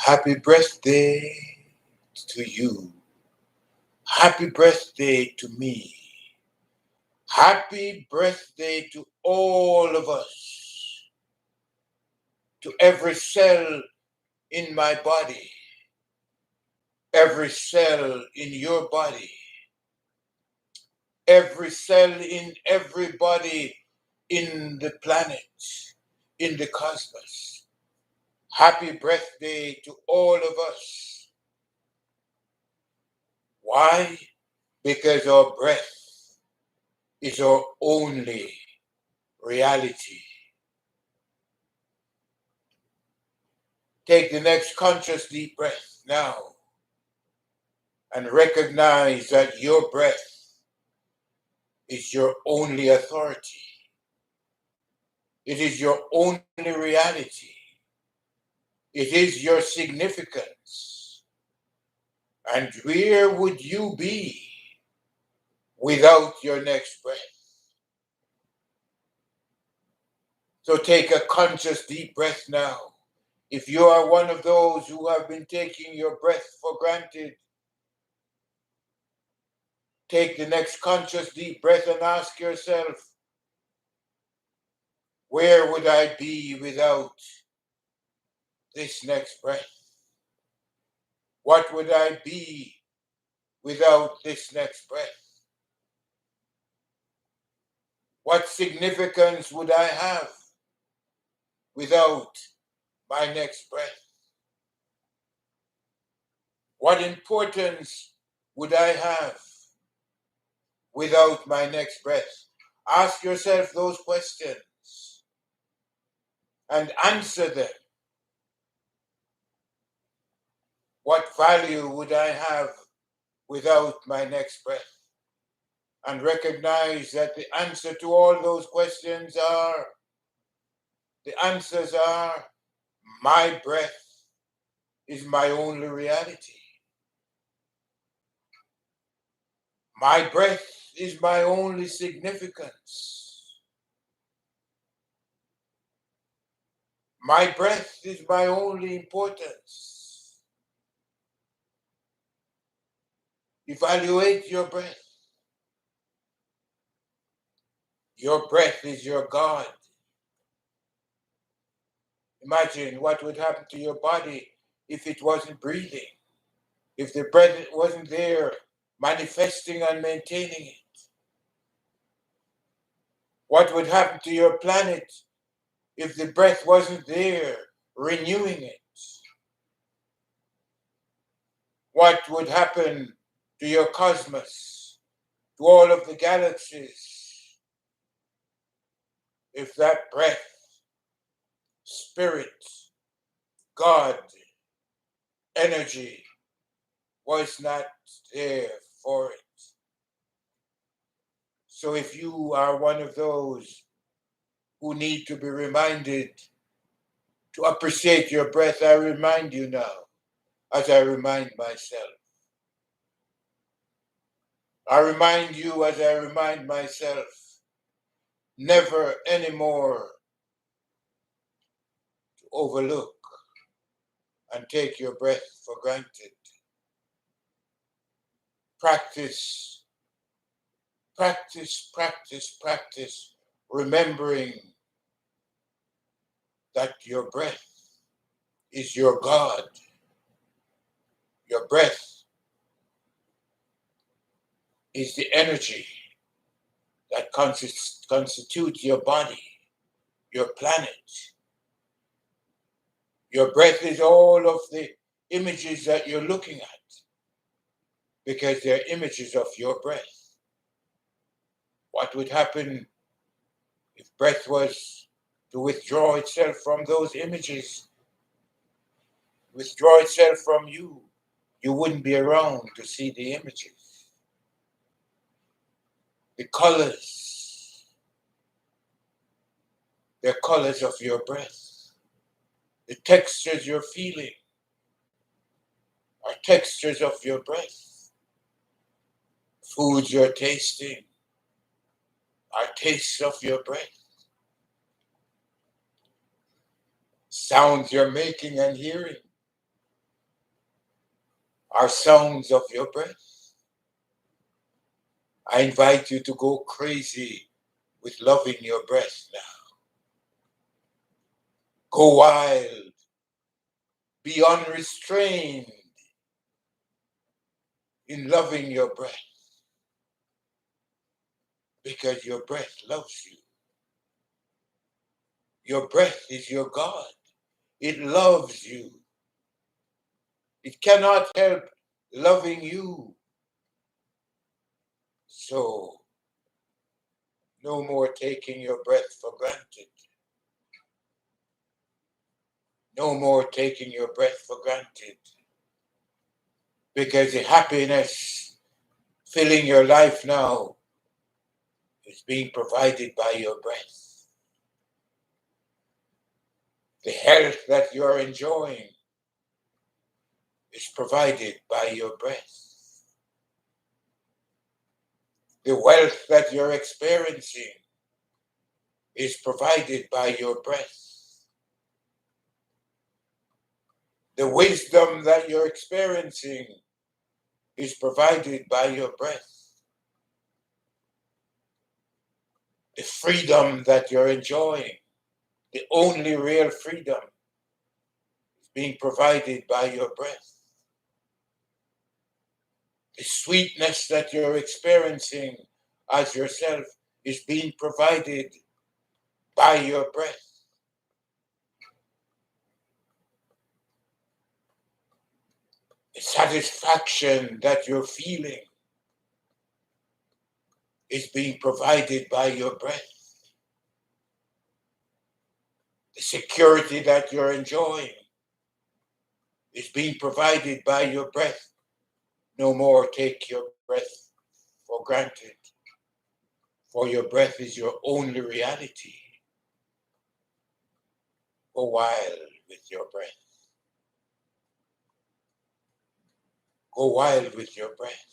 Happy birthday to you. Happy birthday to me. Happy birthday to all of us, to every cell in my body, every cell in your body, every cell in everybody in the planet, in the cosmos. Happy birthday to all of us. Why? Because our breath is our only reality. Take the next conscious deep breath now and recognize that your breath is your only authority. It is your only reality. It is your significance. And where would you be without your next breath? So take a conscious deep breath now. If you are one of those who have been taking your breath for granted, take the next conscious deep breath and ask yourself, where would I be without this next breath? What would I be without this next breath? What significance would I have without my next breath? What importance would I have without my next breath? Ask yourself those questions and answer them. What value would I have without my next breath? And recognize that the answer to all those questions the answers are, my breath is my only reality. My breath is my only significance. My breath is my only importance. Evaluate your breath. Your breath is your God. Imagine what would happen to your body if it wasn't breathing, if the breath wasn't there manifesting and maintaining it. What would happen to your planet if the breath wasn't there renewing it? What would happen to your cosmos, to all of the galaxies, if that breath, spirit, God, energy was not there for it? So if you are one of those who need to be reminded to appreciate your breath, I remind you now, as I remind myself. I remind you as I remind myself, never anymore to overlook and take your breath for granted. Practice, practice, practice, practice, remembering that your breath is your God. Your breath is the energy that constitutes your body, your planet. Your breath is all of the images that you're looking at because they're images of your breath. What would happen if breath was to withdraw itself from those images, withdraw itself from you? You wouldn't be around to see the images, the colors, the colors of your breath, the textures you're feeling are textures of your breath. Foods you're tasting are tastes of your breath. Sounds you're making and hearing are sounds of your breath. I invite you to go crazy with loving your breath now. Go wild, be unrestrained in loving your breath, because your breath loves you. Your breath is your God. It loves you. It cannot help loving you. So, no more taking your breath for granted. No more taking your breath for granted. Because the happiness filling your life now is being provided by your breath. The health that you're enjoying is provided by your breath. The wealth that you're experiencing is provided by your breath. The wisdom that you're experiencing is provided by your breath. The freedom that you're enjoying, the only real freedom, is being provided by your breath. The sweetness that you're experiencing as yourself is being provided by your breath. The satisfaction that you're feeling is being provided by your breath. The security that you're enjoying is being provided by your breath. No more take your breath for granted, for your breath is your only reality. Go wild with your breath. Go wild with your breath.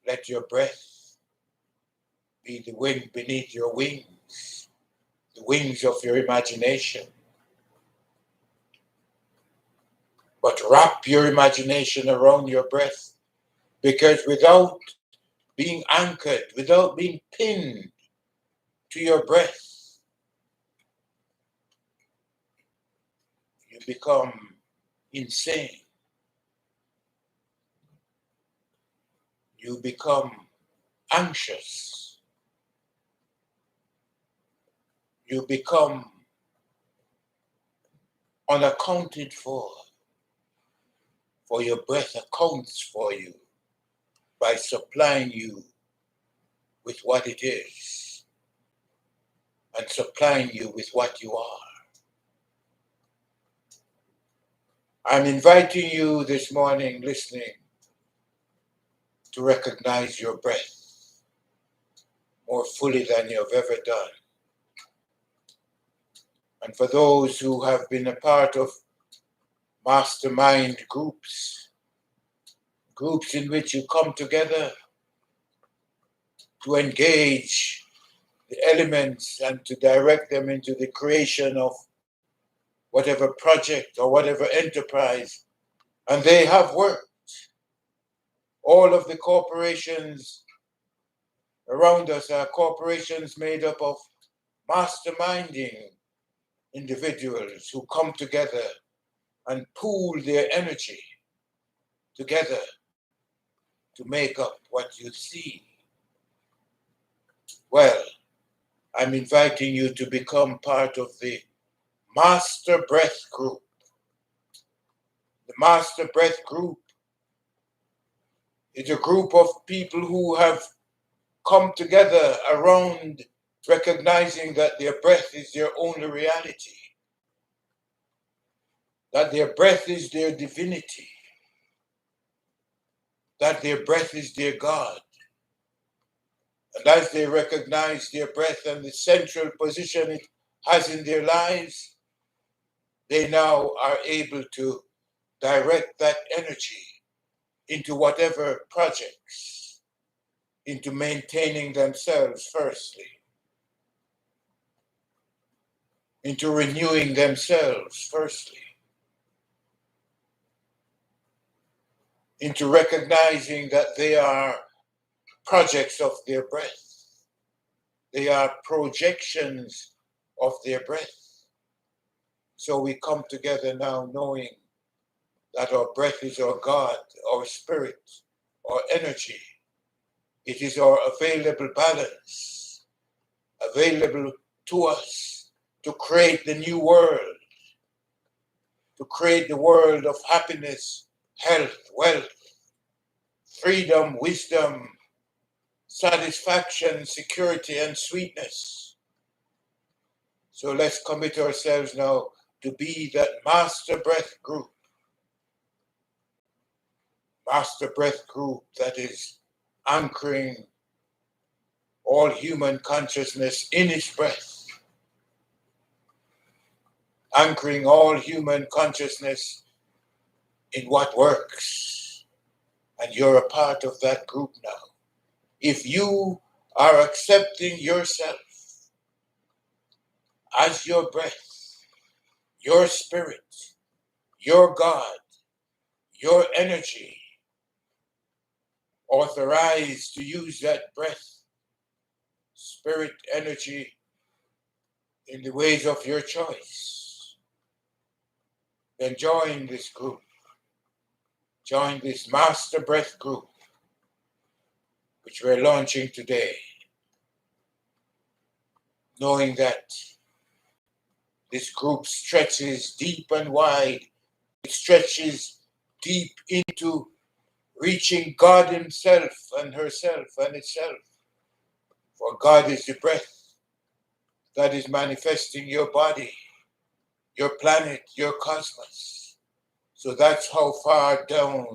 Let your breath be the wind beneath your wings, the wings of your imagination. But wrap your imagination around your breath, because without being anchored, without being pinned to your breath, you become insane. You become anxious. You become unaccounted for your breath accounts for you by supplying you with what it is and supplying you with what you are. I'm inviting you this morning, listening, to recognize your breath more fully than you've ever done. And for those who have been a part of mastermind groups in which you come together to engage the elements and to direct them into the creation of whatever project or whatever enterprise, and they have worked. All of the corporations around us are corporations made up of masterminding individuals who come together and pool their energy together to make up what you see. Well, I'm inviting you to become part of the Master Breath Group. The Master Breath Group is a group of people who have come together around recognizing that their breath is their only reality, that their breath is their divinity, that their breath is their God. And as they recognize their breath and the central position it has in their lives, they now are able to direct that energy into whatever projects, into maintaining themselves firstly, into renewing themselves firstly, into recognizing that they are projects of their breath. They are projections of their breath. So we come together now knowing that our breath is our God, our spirit, our energy. It is our available balance, available to us to create the new world, to create the world of happiness, health, wealth, freedom, wisdom, satisfaction, security, and sweetness. So let's commit ourselves now to be that master breath group that is anchoring all human consciousness in its breath, anchoring all human consciousness in what works. And you're a part of that group now. If you are accepting yourself as your breath, your spirit, your God, your energy, authorized to use that breath, spirit, energy in the ways of your choice, then join this group. Join this master breath group, which we're launching today, knowing that this group stretches deep and wide. It stretches deep into reaching God himself and herself and itself. For God is the breath that is manifesting your body, your planet, your cosmos. So that's how far down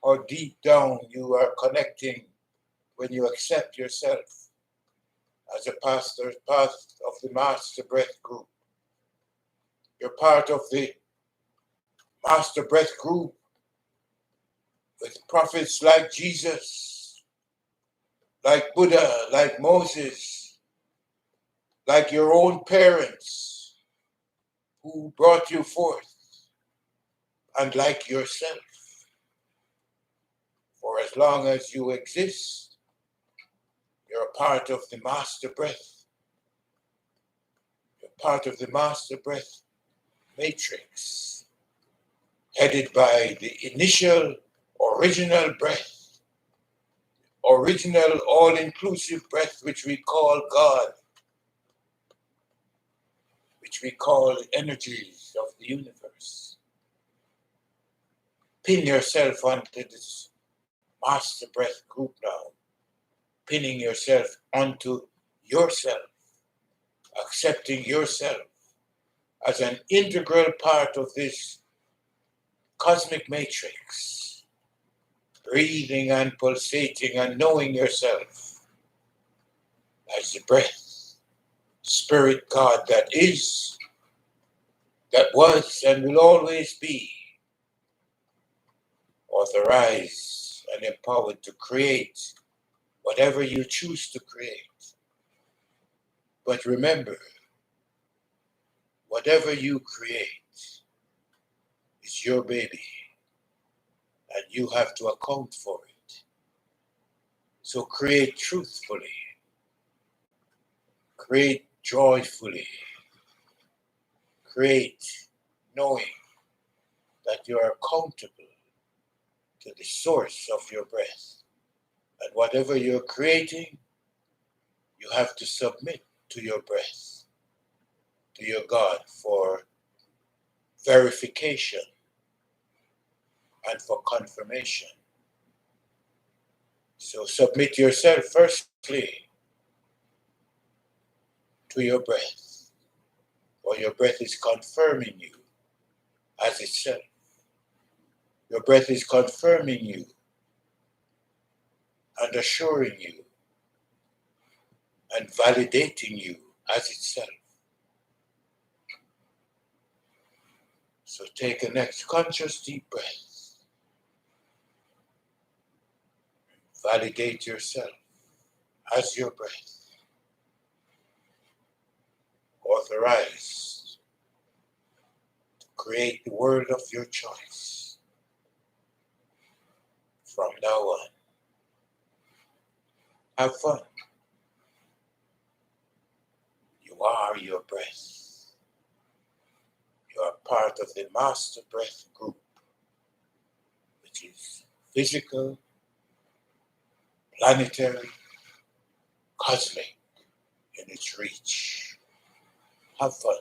or deep down you are connecting when you accept yourself as a part of the Master Breath Group. You're part of the Master Breath Group with prophets like Jesus, like Buddha, like Moses, like your own parents who brought you forth, and like yourself. For as long as you exist, you're a part of the Master Breath. You're part of the Master Breath matrix, headed by the initial, original breath, original, all-inclusive breath, which we call God, which we call the energies of the universe. Pin yourself onto this Master Breath group now, pinning yourself onto yourself, accepting yourself as an integral part of this cosmic matrix, breathing and pulsating and knowing yourself as the breath, spirit God that is, that was, and will always be, authorized and empowered to create whatever you choose to create. But remember, whatever you create is your baby, and you have to account for it. So create truthfully, create joyfully, create knowing that you are accountable to the source of your breath. And whatever you're creating, you have to submit to your breath, to your God, for verification and for confirmation. So submit yourself firstly to your breath, for your breath is confirming you as itself. Your breath is confirming you and assuring you and validating you as itself. So take a next conscious deep breath. Validate yourself as your breath, authorized to create the world of your choice. from now on. Have fun. You are your breath. You are part of the master breath group, which is physical, planetary, cosmic in its reach. Have fun.